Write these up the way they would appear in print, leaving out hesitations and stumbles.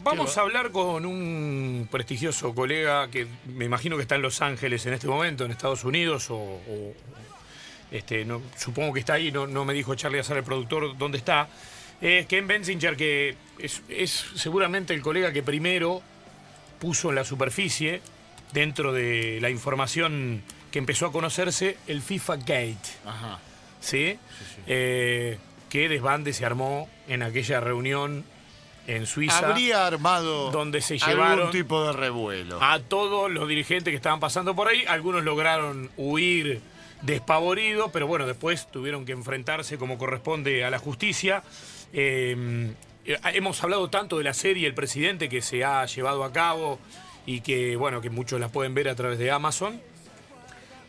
Vamos a hablar con un prestigioso colega que me imagino que está en Los Ángeles en este momento, en Estados Unidos, no, supongo que está ahí, no me dijo Charlie Azar, el productor, dónde está. Ken Bensinger, que es seguramente el colega que primero puso en la superficie, dentro de la información que empezó a conocerse, el FIFA Gate. Ajá. ¿Sí? Sí. Qué desbande se armó en aquella reunión en Suiza. Habría armado donde se algún llevaron tipo de revuelo. a todos los dirigentes que estaban pasando por ahí. Algunos lograron huir despavoridos, pero bueno, después tuvieron que enfrentarse como corresponde a la justicia. Hemos hablado tanto de la serie El Presidente que se ha llevado a cabo y que, bueno, que muchos la pueden ver a través de Amazon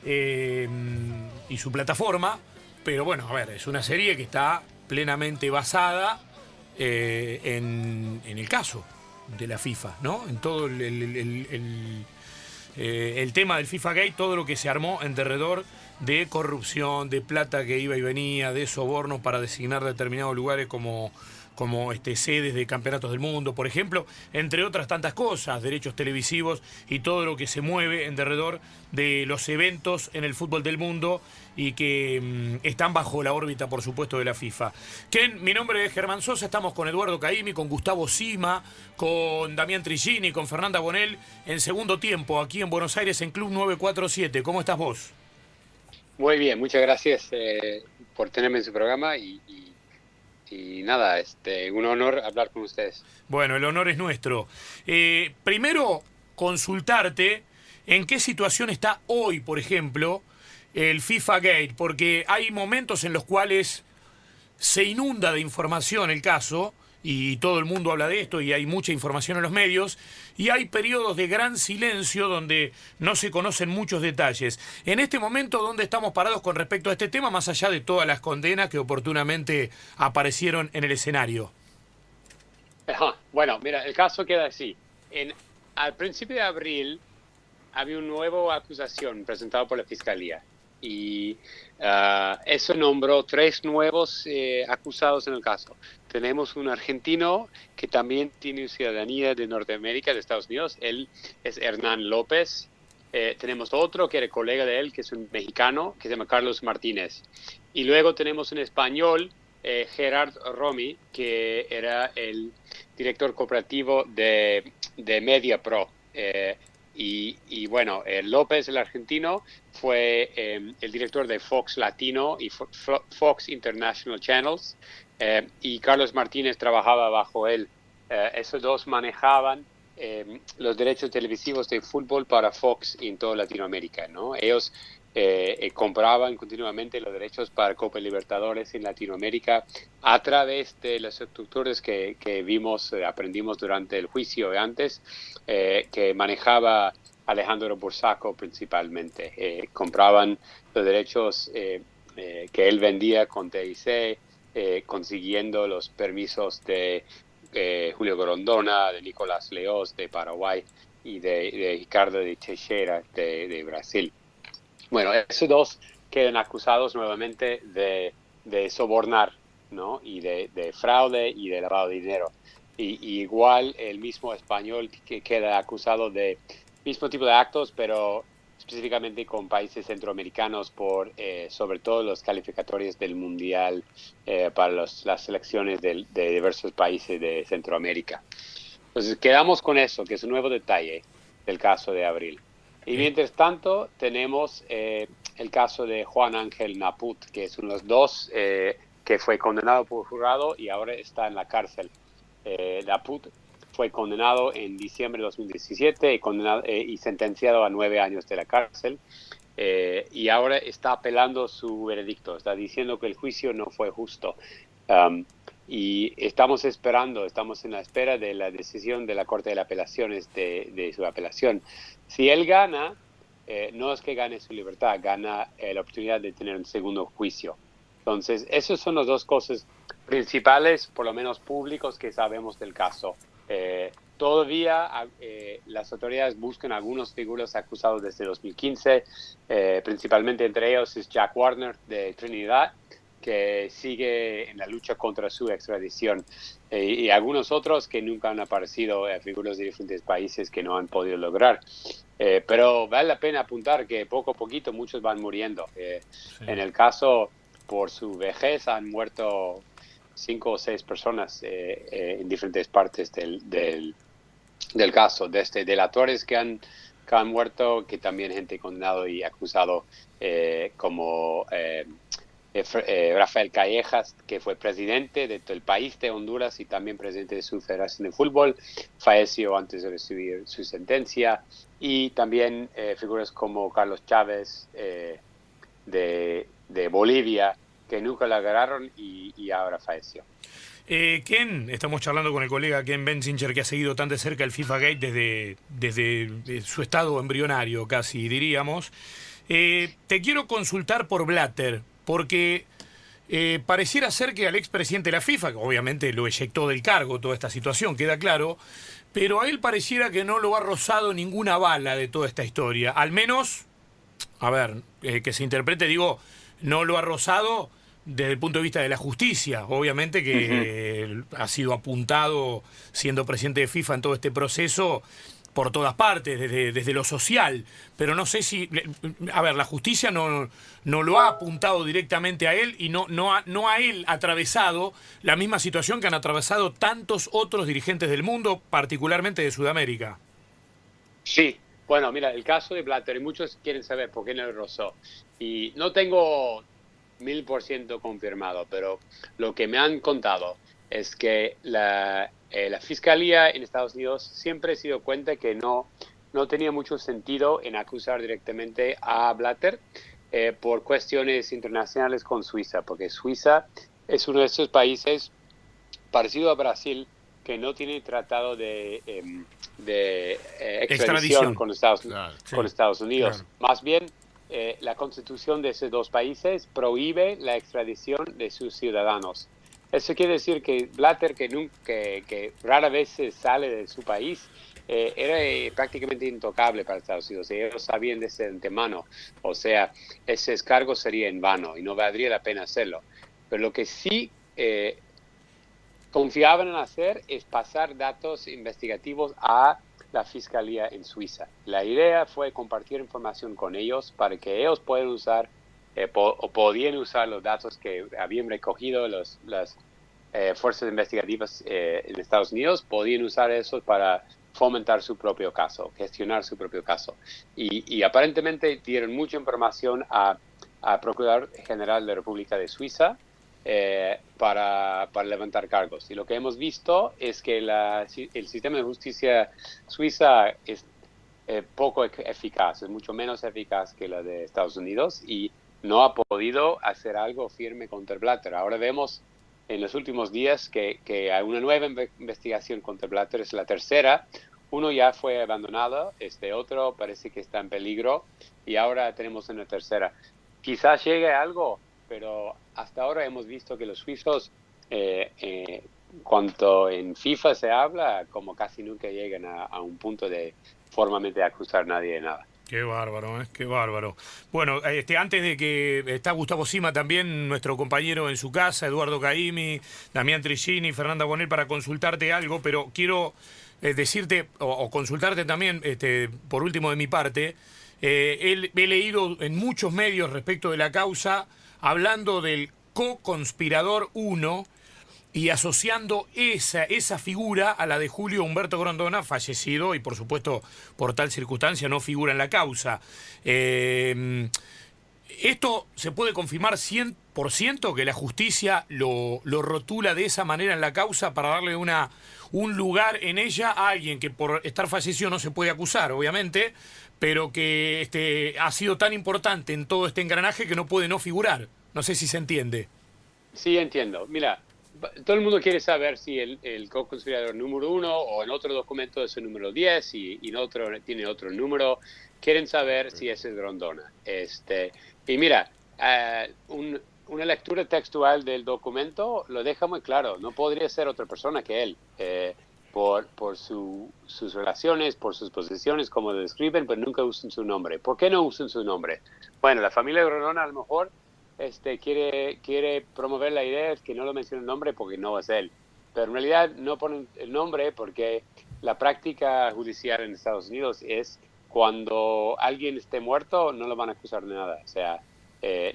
y su plataforma. Pero bueno, a ver, es una serie que está plenamente basada en el caso de la FIFA, ¿no? En todo el tema del FIFA Gate, todo lo que se armó en derredor de corrupción, de plata que iba y venía, de sobornos para designar determinados lugares como sedes de campeonatos del mundo, por ejemplo, entre otras tantas cosas, derechos televisivos y todo lo que se mueve en derredor de los eventos en el fútbol del mundo y que están bajo la órbita, por supuesto, de la FIFA. Ken, mi nombre es Germán Sosa, estamos con Eduardo Caimi, con Gustavo Sima, con Damián Trigini, con Fernanda Bonel, en segundo tiempo, aquí en Buenos Aires, en Club 947. ¿Cómo estás vos? Muy bien, muchas gracias por tenerme en su programa y nada, un honor hablar con ustedes. Bueno, el honor es nuestro. Primero, consultarte en qué situación está hoy, por ejemplo, el FIFA Gate, porque hay momentos en los cuales se inunda de información el caso, y todo el mundo habla de esto, y hay mucha información en los medios, y hay periodos de gran silencio donde no se conocen muchos detalles. En este momento, ¿dónde estamos parados con respecto a este tema, más allá de todas las condenas que oportunamente aparecieron en el escenario? Ajá. Bueno, mira, el caso queda así. Al principio de abril había una nueva acusación presentada por la Fiscalía y eso nombró 3 nuevos acusados en el caso. Tenemos un argentino que también tiene ciudadanía de Norteamérica, de Estados Unidos. Él es Hernán López. Tenemos otro que era colega de él, que es un mexicano, que se llama Carlos Martínez. Y luego tenemos un español, Gerard Romy, que era el director cooperativo de MediaPro. Y bueno, López, el argentino, fue el director de Fox Latino y Fox International Channels, y Carlos Martínez trabajaba bajo él. Esos dos manejaban los derechos televisivos de fútbol para Fox en toda Latinoamérica, ¿no? Ellos compraban continuamente los derechos para Copa Libertadores en Latinoamérica a través de las estructuras que vimos, aprendimos durante el juicio de antes, que manejaba Alejandro Bursaco principalmente. Compraban los derechos que él vendía con TIC, consiguiendo los permisos de Julio Grondona, de Nicolás Leós de Paraguay y de Ricardo de Teixeira de Brasil. Bueno, esos dos quedan acusados nuevamente de sobornar, ¿no? Y de fraude y de lavado de dinero. Y igual el mismo español que queda acusado de mismo tipo de actos, pero específicamente con países centroamericanos por sobre todo los calificatorios del Mundial para las selecciones de diversos países de Centroamérica. Entonces quedamos con eso, que es un nuevo detalle del caso de abril. Y mientras tanto tenemos el caso de Juan Ángel Naput, que es uno de los dos que fue condenado por jurado y ahora está en la cárcel. Naput fue condenado en diciembre de 2017 y sentenciado a 9 años de la cárcel. Y ahora está apelando su veredicto, está diciendo que el juicio no fue justo. Y estamos en la espera de la decisión de la Corte de Apelaciones de su apelación. Si él gana, no es que gane su libertad, gana la oportunidad de tener un segundo juicio. Entonces, esas son las dos cosas principales, por lo menos públicos, que sabemos del caso. Todavía las autoridades buscan algunos figuras acusados desde 2015, principalmente entre ellos es Jack Warner de Trinidad, que sigue en la lucha contra su extradición, y algunos otros que nunca han aparecido, figuras de diferentes países que no han podido lograr. Pero vale la pena apuntar que poco a poquito muchos van muriendo. Sí. En el caso, por su vejez, han muerto 5 o 6 personas en diferentes partes del caso, desde delatores que han muerto, que también gente condenado y acusado, como Rafael Callejas, que fue presidente del país de Honduras y también presidente de su federación de fútbol, falleció antes de recibir su sentencia, y también figuras como Carlos Chávez de Bolivia, que nunca la agarraron y ahora falleció. Ken, estamos charlando con el colega Ken Bensinger, que ha seguido tan de cerca el FIFA Gate desde su estado embrionario, casi diríamos. Te quiero consultar por Blatter, porque pareciera ser que al expresidente de la FIFA, que obviamente lo eyectó del cargo toda esta situación, queda claro, pero a él pareciera que no lo ha rozado ninguna bala de toda esta historia. Al menos, a ver, que se interprete, digo, no lo ha rozado desde el punto de vista de la justicia. Obviamente que ha sido apuntado, siendo presidente de FIFA en todo este proceso, por todas partes, desde lo social, pero no sé si, a ver, la justicia no lo ha apuntado directamente a él y no ha él atravesado la misma situación que han atravesado tantos otros dirigentes del mundo, particularmente de Sudamérica. Sí, bueno, mira, el caso de Blatter, y muchos quieren saber por qué no lo rozó, y no tengo 1000% confirmado, pero lo que me han contado es que la Fiscalía en Estados Unidos siempre se dio cuenta que no tenía mucho sentido en acusar directamente a Blatter por cuestiones internacionales con Suiza, porque Suiza es uno de esos países parecido a Brasil que no tiene tratado de extradición con Estados Unidos. Claro. Más bien, la constitución de esos dos países prohíbe la extradición de sus ciudadanos. Eso quiere decir que Blatter, que rara vez se sale de su país, era prácticamente intocable para Estados Unidos. Ellos sabían desde antemano. O sea, ese descargo sería en vano y no valdría la pena hacerlo. Pero lo que sí confiaban en hacer es pasar datos investigativos a la Fiscalía en Suiza. La idea fue compartir información con ellos para que ellos puedan usar o podían usar los datos que habían recogido las fuerzas investigativas en Estados Unidos, podían usar eso para fomentar su propio caso, gestionar su propio caso. Y aparentemente dieron mucha información a Procurador General de la República de Suiza para levantar cargos. Y lo que hemos visto es que el sistema de justicia suiza es poco eficaz, es mucho menos eficaz que la de Estados Unidos y no ha podido hacer algo firme contra Blatter. Ahora vemos en los últimos días que hay una nueva investigación contra Blatter, es la tercera. Uno ya fue abandonado, otro parece que está en peligro y ahora tenemos una tercera. Quizás llegue algo, pero hasta ahora hemos visto que los suizos, cuanto en FIFA se habla, como casi nunca llegan a un punto de formalmente acusar a nadie de nada. Qué bárbaro, qué bárbaro. Bueno, antes de que está Gustavo Sima también, nuestro compañero en su casa, Eduardo Caimi, Damián Trigini, Fernanda Bonel, para consultarte algo, pero quiero decirte o consultarte también, por último de mi parte, he leído en muchos medios respecto de la causa, hablando del co-conspirador 1 y asociando esa figura a la de Julio Humberto Grondona, fallecido y por supuesto por tal circunstancia no figura en la causa. ¿Esto se puede confirmar 100% que la justicia lo rotula de esa manera en la causa para darle un lugar en ella a alguien que por estar fallecido no se puede acusar, obviamente, pero que ha sido tan importante en todo este engranaje que no puede no figurar? No sé si se entiende. Sí, entiendo. Mira, todo el mundo quiere saber si el co-conspirador número 1 o en otro documento es el número 10 y en otro tiene otro número. Quieren saber si ese es Grondona. Y mira, una lectura textual del documento lo deja muy claro. No podría ser otra persona que él. Por sus relaciones, por sus posiciones, como lo describen, pero nunca usan su nombre. ¿Por qué no usan su nombre? Bueno, la familia Grondona a lo mejor quiere promover la idea es que no lo menciona el nombre porque no es él. Pero en realidad no ponen el nombre porque la práctica judicial en Estados Unidos es cuando alguien esté muerto no lo van a acusar de nada. O sea,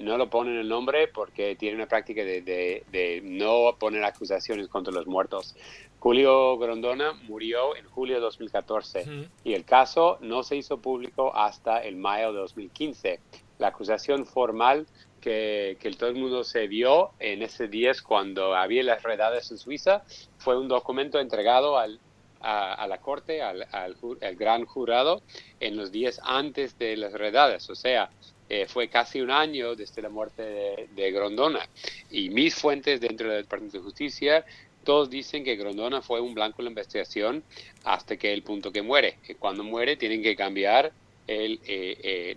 no lo ponen el nombre porque tiene una práctica de no poner acusaciones contra los muertos. Julio Grondona murió en julio de 2014 y el caso no se hizo público hasta el mayo de 2015. La acusación formal que todo el mundo se vio en ese día cuando había las redades en Suiza fue un documento entregado a la corte, al gran jurado, en los días antes de las redades. O sea, fue casi un año desde la muerte de Grondona. Y mis fuentes dentro del Departamento de Justicia, todos dicen que Grondona fue un blanco en la investigación hasta que el punto que muere. Cuando muere tienen que cambiar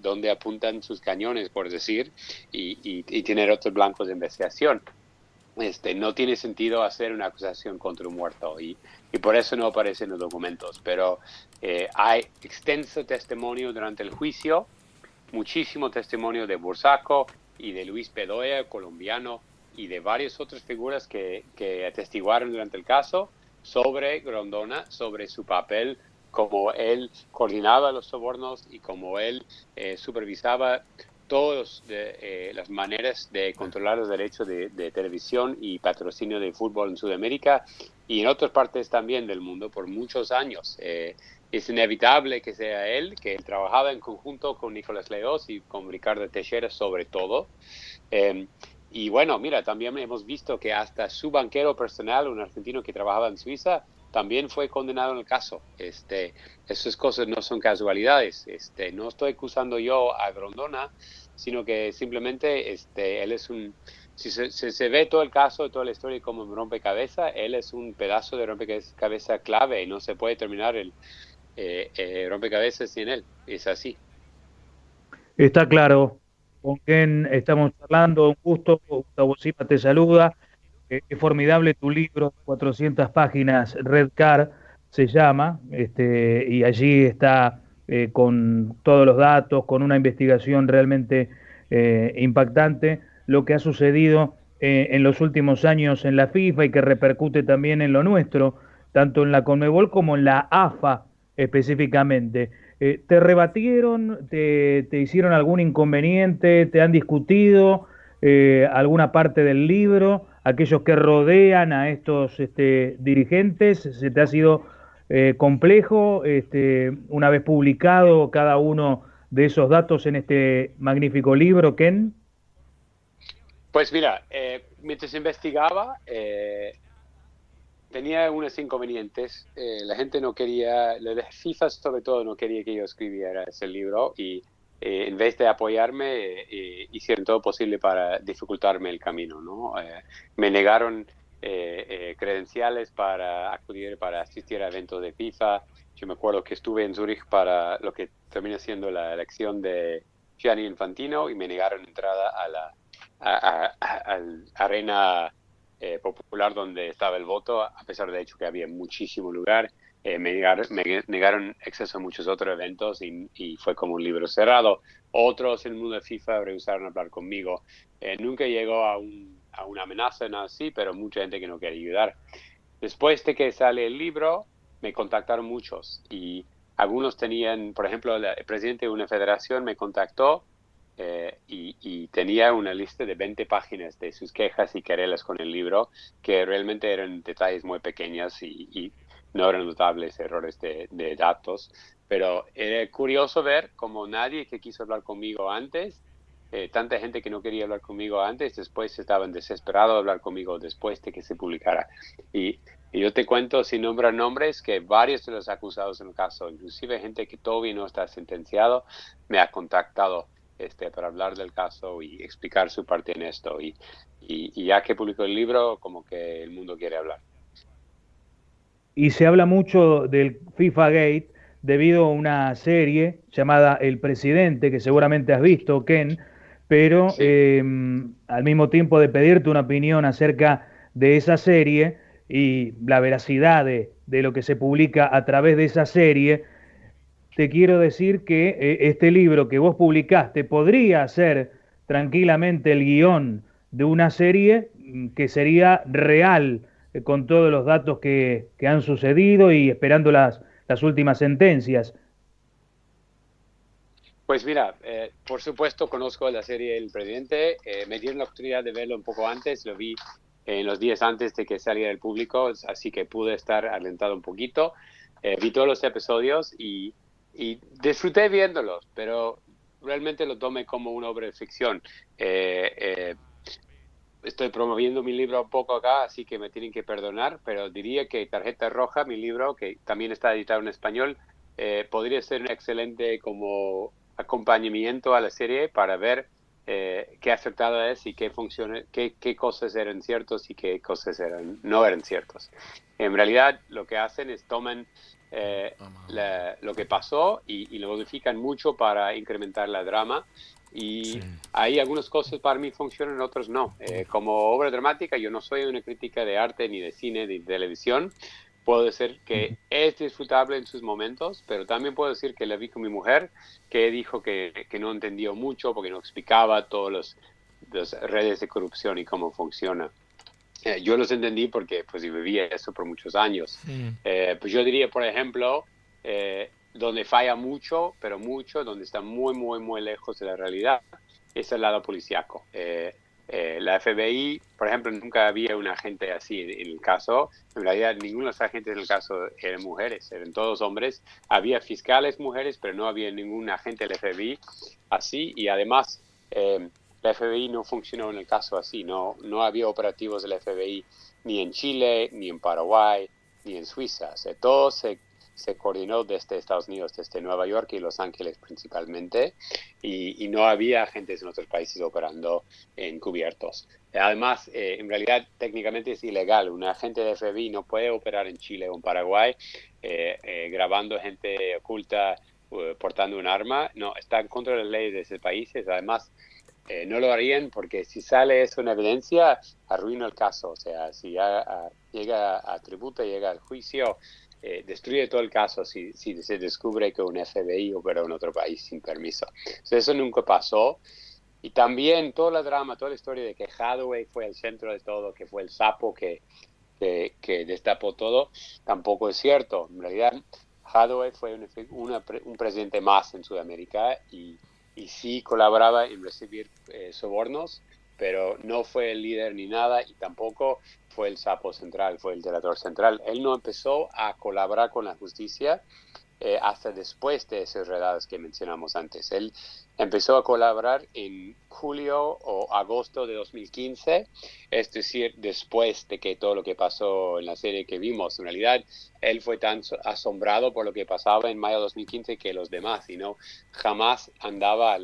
donde apuntan sus cañones, por decir, y tener otros blancos de investigación. No tiene sentido hacer una acusación contra un muerto y por eso no aparece en los documentos. Pero hay extenso testimonio durante el juicio, muchísimo testimonio de Bursaco y de Luis Bedoya, colombiano, y de varias otras figuras que atestiguaron durante el caso sobre Grondona, sobre su papel, como él coordinaba los sobornos y como él supervisaba todas las maneras de controlar los derechos de televisión y patrocinio de fútbol en Sudamérica y en otras partes también del mundo por muchos años. Es inevitable que sea él, que él trabajaba en conjunto con Nicolás Leoz y con Ricardo Teixeira sobre todo. Y bueno, mira, también hemos visto que hasta su banquero personal, un argentino que trabajaba en Suiza, también fue condenado en el caso. Esas cosas no son casualidades. No estoy acusando yo a Grondona, sino que simplemente él es un... Si se ve todo el caso, toda la historia como un rompecabezas, él es un pedazo de rompecabezas clave y no se puede terminar el rompecabezas sin él. Es así. Está claro. Con Ken estamos charlando. Un gusto. Gustavo Sima te saluda. Es formidable tu libro, 400 páginas, Red Car se llama, y allí está con todos los datos, con una investigación realmente impactante, lo que ha sucedido en los últimos años en la FIFA y que repercute también en lo nuestro, tanto en la Conmebol como en la AFA específicamente. ¿Te rebatieron, te hicieron algún inconveniente, te han discutido alguna parte del libro? Aquellos que rodean a estos dirigentes, ¿se te ha sido complejo una vez publicado cada uno de esos datos en este magnífico libro, Ken? Pues mira, mientras investigaba, tenía unos inconvenientes. La gente no quería, la FIFA sobre todo no quería que yo escribiera ese libro y en vez de apoyarme, hicieron todo posible para dificultarme el camino, ¿no? Me negaron credenciales para acudir, para asistir a eventos de FIFA. Yo me acuerdo que estuve en Zúrich para lo que termina siendo la elección de Gianni Infantino y me negaron entrada a la arena popular donde estaba el voto, a pesar de hecho que había muchísimo lugar. Me negaron acceso a muchos otros eventos y fue como un libro cerrado. Otros en el mundo de FIFA rehusaron hablar conmigo. Nunca llegó a una amenaza, nada así, pero mucha gente que no quería ayudar. Después de que sale el libro, me contactaron muchos y algunos tenían, por ejemplo, el presidente de una federación me contactó y tenía una lista de 20 páginas de sus quejas y querelas con el libro, que realmente eran detalles muy pequeños y no eran notables errores de datos, pero era curioso ver como nadie que quiso hablar conmigo antes, tanta gente que no quería hablar conmigo antes, después estaban desesperados de hablar conmigo después de que se publicara. Y yo te cuento, sin nombrar nombres, que varios de los acusados en el caso, inclusive gente que todavía no está sentenciado, me ha contactado para hablar del caso y explicar su parte en esto. Y ya que publicó el libro, como que el mundo quiere hablar. Y se habla mucho del FIFA Gate debido a una serie llamada El Presidente, que seguramente has visto, Ken, pero Sí. Al mismo tiempo de pedirte una opinión acerca de esa serie y la veracidad de lo que se publica a través de esa serie, te quiero decir que este libro que vos publicaste podría ser tranquilamente el guión de una serie que sería real, con todos los datos que han sucedido y esperando las últimas sentencias. Pues mira, por supuesto conozco la serie El Presidente, me dieron la oportunidad de verlo un poco antes, lo vi en los días antes de que saliera al público, así que pude estar alentado un poquito. Vi todos los episodios y disfruté viéndolos, pero realmente lo tomé como una obra de ficción. Estoy promoviendo mi libro un poco acá, así que me tienen que perdonar, pero diría que Tarjeta Roja, mi libro, que también está editado en español, podría ser un excelente como acompañamiento a la serie para ver qué acertada es y qué funciona, qué cosas eran ciertos y qué cosas no eran ciertos. En realidad, lo que hacen es toman lo que pasó y lo modifican mucho para incrementar la drama. Y Sí. hay algunas cosas para mí funcionan, otras no. Como obra dramática, yo no soy una crítica de arte, ni de cine, ni de televisión. Puedo decir que es disfrutable en sus momentos, pero también puedo decir que la vi con mi mujer, que dijo que no entendió mucho porque no explicaba todas las redes de corrupción y cómo funciona. Yo los entendí porque pues viví eso por muchos años. Pues yo diría, por ejemplo, donde falla mucho, pero mucho, donde está muy, muy, muy lejos de la realidad, es el lado policíaco. La FBI, por ejemplo, nunca había un agente así en el caso. En realidad, ninguno de los agentes en el caso eran mujeres, eran todos hombres. Había fiscales mujeres, pero no había ningún agente del FBI así. Y además, la FBI no funcionó en el caso así. No había operativos del FBI ni en Chile, ni en Paraguay, ni en Suiza. O sea, todo se coordinó desde Estados Unidos, desde Nueva York y Los Ángeles principalmente, y no había agentes en otros países operando encubiertos. Además, en realidad técnicamente es ilegal. Un agente de FBI no puede operar en Chile o en Paraguay grabando gente oculta portando un arma. No, está en contra de las leyes de ese país. Además, no lo harían porque si sale eso en evidencia, arruina el caso. O sea, si llega a tributo, llega al juicio, destruye todo el caso si se descubre que un FBI operó en otro país sin permiso. Entonces, eso nunca pasó. Y también toda la drama, toda la historia de que Hathaway fue el centro de todo, que fue el sapo que destapó todo, tampoco es cierto. En realidad, Hathaway fue un presidente más en Sudamérica y sí colaboraba en recibir sobornos, pero no fue el líder ni nada y tampoco fue el sapo central, fue el delator central. Él no empezó a colaborar con la justicia hasta después de esas redadas que mencionamos antes. Él empezó a colaborar en julio o agosto de 2015, es decir, después de que todo lo que pasó en la serie que vimos. En realidad, él fue tan asombrado por lo que pasaba en mayo de 2015 que los demás, y no jamás andaba a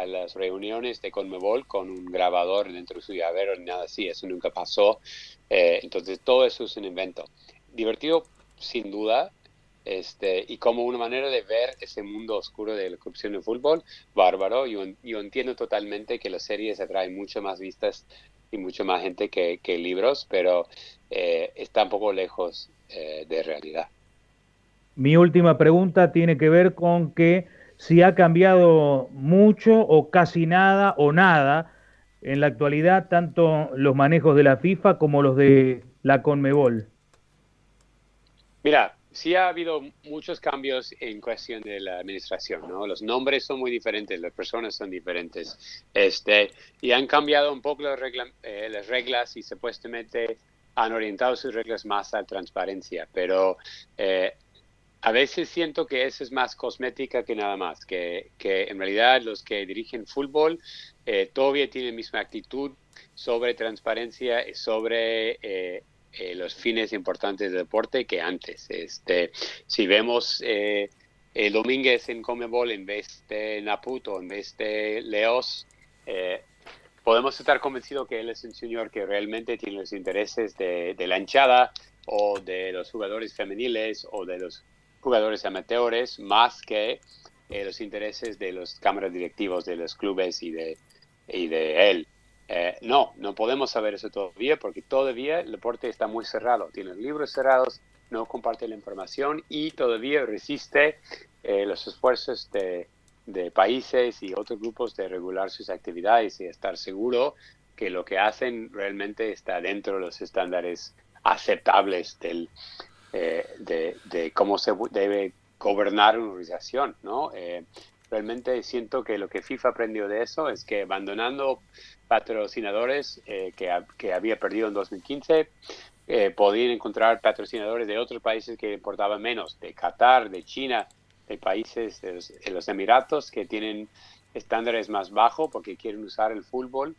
las reuniones de Conmebol con un grabador dentro de su llavero ni nada así. Eso nunca pasó. Entonces, todo eso es un invento. Divertido, sin duda. Y como una manera de ver ese mundo oscuro de la corrupción en fútbol, bárbaro. Yo entiendo totalmente que las series atraen mucho más vistas y mucho más gente que libros, pero está un poco lejos de realidad. Mi última pregunta tiene que ver con que si ha cambiado mucho o casi nada o nada en la actualidad tanto los manejos de la FIFA como los de la Conmebol. Mira, sí ha habido muchos cambios en cuestión de la administración, ¿no? Los nombres son muy diferentes, las personas son diferentes, y han cambiado un poco las reglas y supuestamente han orientado sus reglas más a transparencia, pero a veces siento que eso es más cosmética que nada más, que en realidad los que dirigen fútbol todavía tienen la misma actitud sobre transparencia y sobre los fines importantes del deporte que antes. Si vemos el Domínguez en Conmebol en vez de Naputo, en vez de Leos, podemos estar convencidos que él es un señor que realmente tiene los intereses de la hinchada o de los jugadores femeniles o de los jugadores amateurs más que los intereses de los cámaras directivos de los clubes y de él. No podemos saber eso todavía porque todavía el deporte está muy cerrado, tiene libros cerrados, no comparte la información y todavía resiste los esfuerzos de de países y otros grupos de regular sus actividades y estar seguro que lo que hacen realmente está dentro de los estándares aceptables de cómo se debe gobernar una organización, ¿no? Realmente siento que lo que FIFA aprendió de eso es que abandonando patrocinadores que había perdido en 2015, podían encontrar patrocinadores de otros países que importaban menos, de Qatar, de China, de países de los Emiratos que tienen estándares más bajos porque quieren usar el fútbol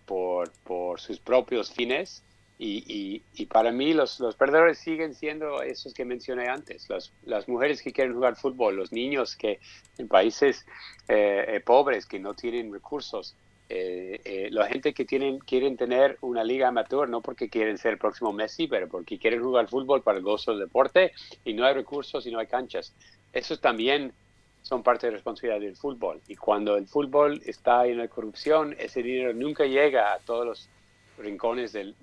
por sus propios fines. Y para mí los perdedores siguen siendo esos que mencioné antes, las mujeres que quieren jugar fútbol, los niños que en países pobres que no tienen recursos, la gente que quieren tener una liga amateur no porque quieren ser el próximo Messi, pero porque quieren jugar fútbol para el gozo del deporte y no hay recursos y no hay canchas. Esos también son parte de la responsabilidad del fútbol, y cuando el fútbol está en la corrupción, ese dinero nunca llega a todos los rincones del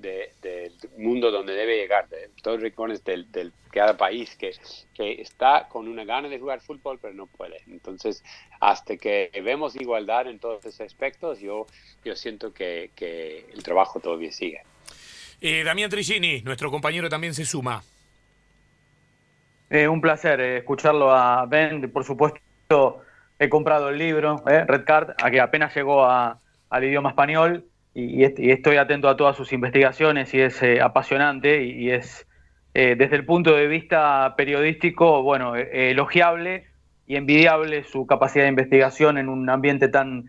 mundo donde debe llegar, de todos los rincones de cada país que está con una gana de jugar fútbol pero no puede. Entonces, hasta que vemos igualdad en todos esos aspectos, yo siento que el trabajo todavía sigue. Damián Trigini, nuestro compañero, también se suma. Un placer escucharlo a Ben. Por supuesto, he comprado el libro, Red Card, a que apenas llegó al idioma español. Y estoy atento a todas sus investigaciones y es apasionante y es, desde el punto de vista periodístico, bueno, elogiable y envidiable su capacidad de investigación en un ambiente tan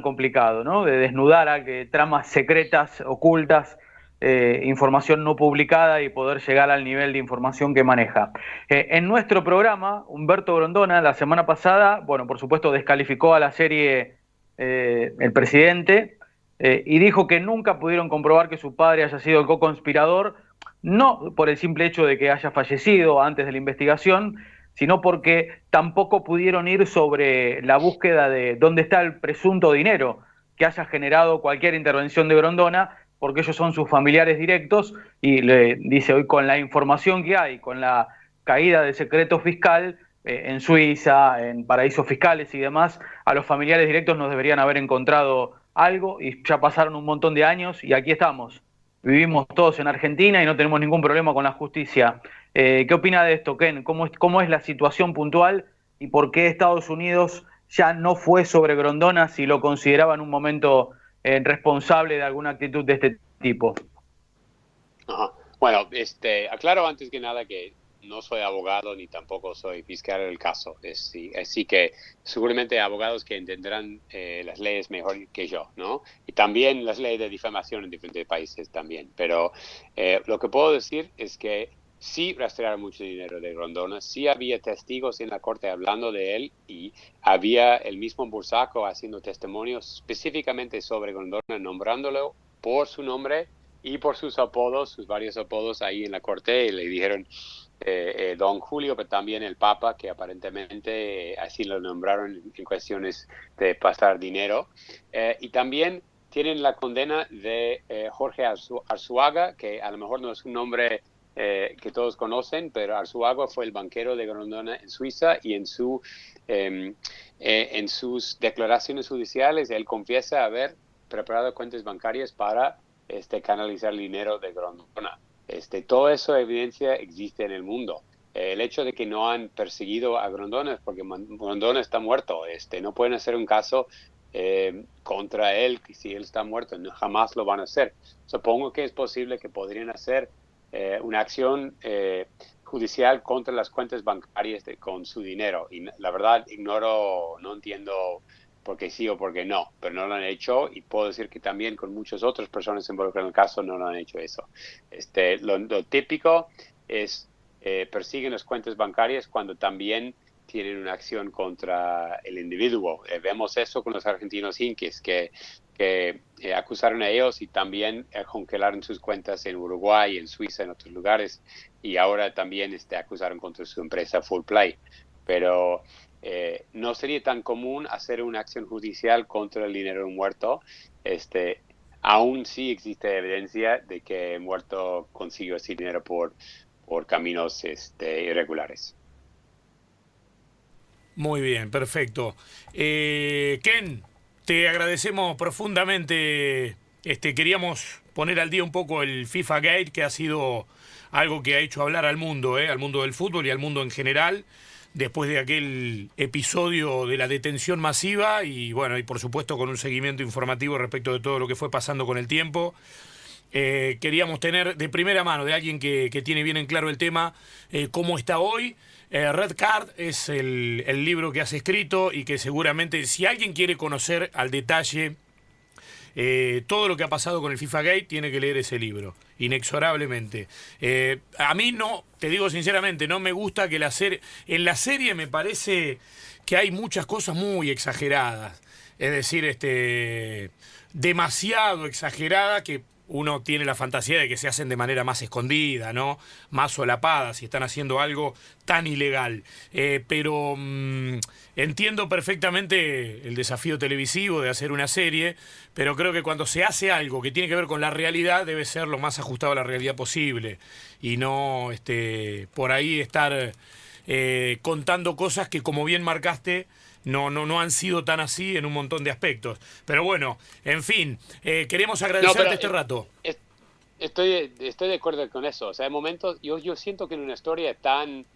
complicado, ¿no? De desnudar a tramas secretas, ocultas, información no publicada y poder llegar al nivel de información que maneja. En nuestro programa, Humberto Grondona, la semana pasada, bueno, por supuesto, descalificó a la serie El Presidente, y dijo que nunca pudieron comprobar que su padre haya sido el co-conspirador, no por el simple hecho de que haya fallecido antes de la investigación, sino porque tampoco pudieron ir sobre la búsqueda de dónde está el presunto dinero que haya generado cualquier intervención de Grondona, porque ellos son sus familiares directos, y le dice hoy, con la información que hay, con la caída del secreto fiscal en Suiza, en paraísos fiscales y demás, a los familiares directos nos deberían haber encontrado algo, y ya pasaron un montón de años y aquí estamos. Vivimos todos en Argentina y no tenemos ningún problema con la justicia. ¿Qué opina de esto, Ken? ¿Cómo es la situación puntual y por qué Estados Unidos ya no fue sobre Grondona si lo consideraba en un momento responsable de alguna actitud de este tipo? Ajá. Bueno, aclaro antes que nada que no soy abogado ni tampoco soy fiscal del caso. Así que seguramente hay abogados que entenderán las leyes mejor que yo, ¿no? Y también las leyes de difamación en diferentes países también. Pero lo que puedo decir es que sí rastrearon mucho dinero de Grondona, sí había testigos en la corte hablando de él y había el mismo Bursaco haciendo testimonios específicamente sobre Grondona, nombrándolo por su nombre y por sus apodos, sus varios apodos ahí en la corte, y le dijeron Don Julio, pero también el Papa, que aparentemente así lo nombraron en cuestiones de pasar dinero. Y también tienen la condena de Jorge Arzuaga, que a lo mejor no es un nombre que todos conocen, pero Arzuaga fue el banquero de Grondona en Suiza, y en sus declaraciones judiciales él confiesa haber preparado cuentas bancarias para canalizar el dinero de Grondona. Todo eso evidencia existe en el mundo. El hecho de que no han perseguido a Grondona es porque Grondona está muerto. No pueden hacer un caso contra él si él está muerto. No, jamás lo van a hacer. Supongo que es posible que podrían hacer una acción judicial contra las cuentas bancarias con su dinero. Y la verdad no entiendo por qué sí o por qué no, pero no lo han hecho, y puedo decir que también con muchas otras personas involucradas en el caso no lo han hecho eso. Lo típico es persiguen las cuentas bancarias cuando también tienen una acción contra el individuo. Vemos eso con los argentinos Inquis, que acusaron a ellos y también congelaron sus cuentas en Uruguay, en Suiza, en otros lugares, y ahora también acusaron contra su empresa Fullplay. Pero no sería tan común hacer una acción judicial contra el dinero de un muerto. Aún sí existe evidencia de que el muerto consiguió ese dinero por caminos irregulares. Muy bien, perfecto. Ken, te agradecemos profundamente. Queríamos poner al día un poco el FIFA Gate, que ha sido algo que ha hecho hablar al mundo del fútbol y al mundo en general, después de aquel episodio de la detención masiva y bueno, y por supuesto con un seguimiento informativo respecto de todo lo que fue pasando con el tiempo. Queríamos tener de primera mano de alguien que tiene bien en claro el tema, cómo está hoy. Red Card es el libro que has escrito y que seguramente si alguien quiere conocer al detalle todo lo que ha pasado con el FIFA Gate, tiene que leer ese libro, inexorablemente. A mí no, te digo sinceramente, no me gusta que en la serie me parece que hay muchas cosas muy exageradas, es decir, demasiado exageradas que uno tiene la fantasía de que se hacen de manera más escondida, ¿no? Más solapada, si están haciendo algo tan ilegal. Pero entiendo perfectamente el desafío televisivo de hacer una serie, pero creo que cuando se hace algo que tiene que ver con la realidad, debe ser lo más ajustado a la realidad posible. Y no por ahí estar contando cosas que, como bien marcaste, no han sido tan así en un montón de aspectos. Pero bueno, en fin, queremos agradecerte este rato. Estoy de acuerdo con eso. O sea, en momentos, yo siento que en una historia tan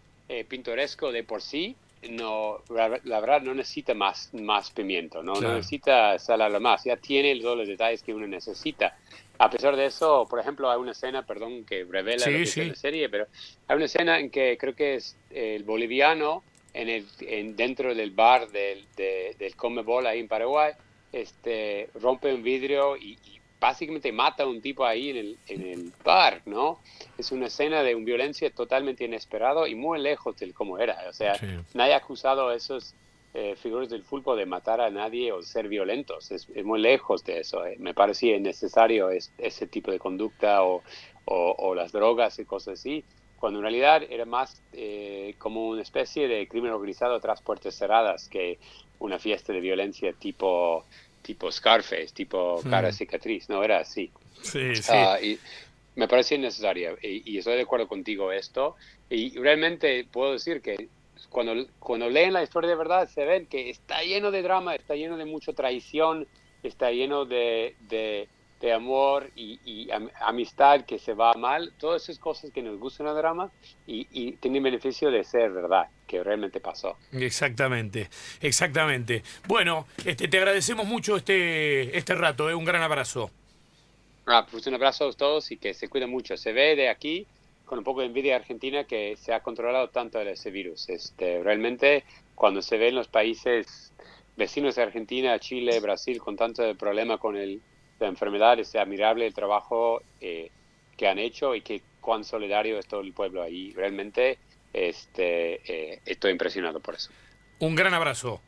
pintoresco de por sí, la verdad no necesita más pimiento, ¿no? Claro. No necesita salarlo más. Ya tiene todos los detalles que uno necesita. A pesar de eso, por ejemplo, hay una escena, perdón, que revela lo que es en la serie, pero hay una escena en que creo que es el boliviano dentro del bar del Conmebol ahí en Paraguay, rompe un vidrio y básicamente mata a un tipo ahí en el bar, ¿no? Es una escena de una violencia totalmente inesperada y muy lejos de cómo era. O sea, nadie ha acusado a esos figuras del fútbol de matar a nadie o ser violentos. Es muy lejos de eso. Me parecía innecesario ese tipo de conducta o las drogas y cosas así, cuando en realidad era más como una especie de crimen organizado tras puertas cerradas que una fiesta de violencia tipo Scarface, tipo Cara Cicatriz, no era así. Sí. Y me parece innecesario y estoy de acuerdo contigo esto, y realmente puedo decir que cuando leen la historia de verdad se ven que está lleno de drama, está lleno de mucha traición, está lleno de amor y amistad que se va mal, todas esas cosas que nos gustan el drama y tienen beneficio de ser verdad, que realmente pasó. Exactamente. Bueno, te agradecemos mucho este rato, un gran abrazo. Pues un abrazo a todos y que se cuiden mucho. Se ve de aquí, con un poco de envidia Argentina, que se ha controlado tanto ese virus. Realmente, cuando se ve en los países vecinos de Argentina, Chile, Brasil, con tanto problema con la enfermedad, es admirable el trabajo que han hecho y que cuán solidario es todo el pueblo ahí. Realmente estoy impresionado por eso. Un gran abrazo.